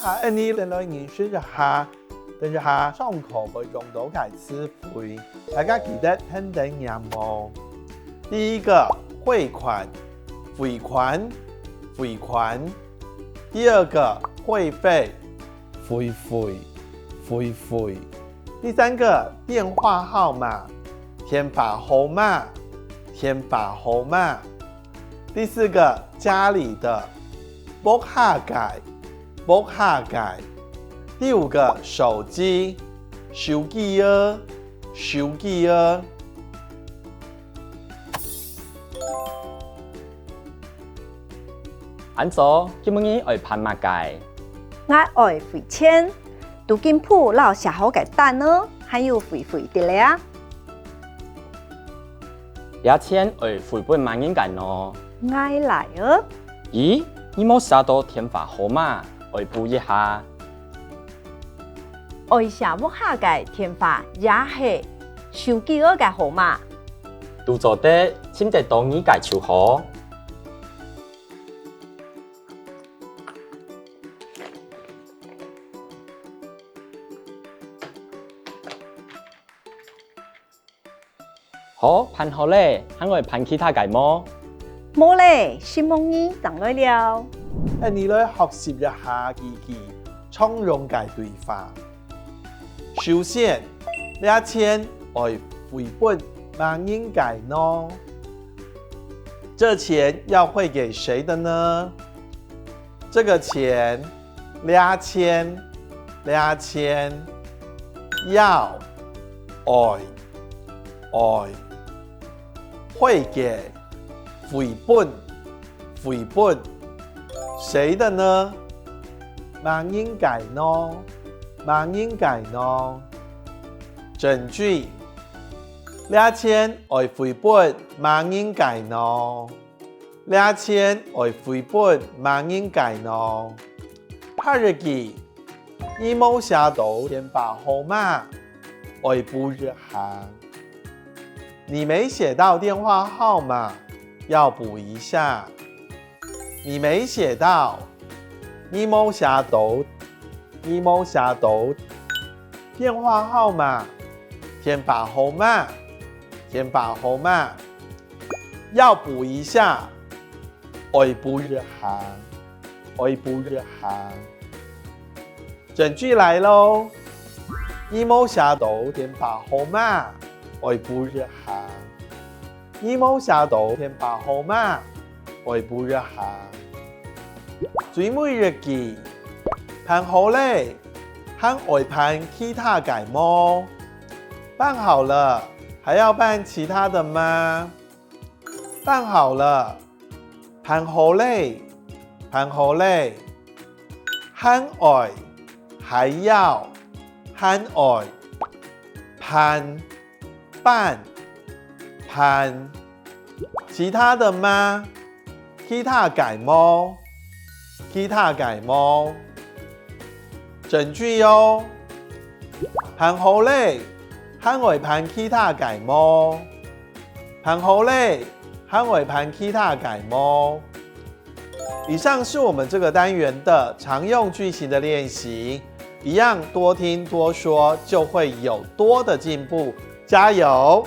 下你来认識一下，等一下上課會用到嘅詞彙，大家記得聽定有冇？第一個匯款，匯款，匯款；第二個會費，會費，會費；第三個電話號碼，電話號碼，電話號碼；第四個家裡的，卜下界，卜下界；第五個手機，手機兒，手機兒。安做，今晡日愛攀馬界，我愛匯錢，杜金鋪老寫好嘅單呢，還有匯的咧。兩千愛匯本萬應該喏。愛來哦。咦，你冇寫到電話號碼，愛補一下。愛寫屋下嘅電話也係手機兒嘅號碼。杜做得，請得當你介紹好。好，攀好咧，還會攀其他界麼？冇咧，希望你等來了。你來學習一下自己從容嘅對話。首先，2000愛匯本萬應該喏，這錢要匯給誰的呢？這個錢2000要愛匯給匯本誰的呢？萬應該喏，萬應該喏。整句2000愛匯本萬應該喏，2000愛匯本萬應該喏。下一句你冇寫到電話號碼，愛補一下。你沒寫到電話號碼，要補一下。你沒寫到，你冇寫到電話號碼，電話號碼，要補一下。愛補一下。整句來咯，你冇寫到電話號碼。愛補一下，你冇寫到電話號碼，愛補一下。最尾一句，攀好咧，還愛攀其他界麼？辦好了，還要辦其他的嗎？辦好了，攀好咧，還愛，還要，攀。攀其他的嗎？其他界麼？整句喲。攀好咧，還會攀其他界麼？攀好咧，還會攀其他界麼？以上是我們這個單元的常用句型的練習，一樣多聽多說，就會有多的進步。加油！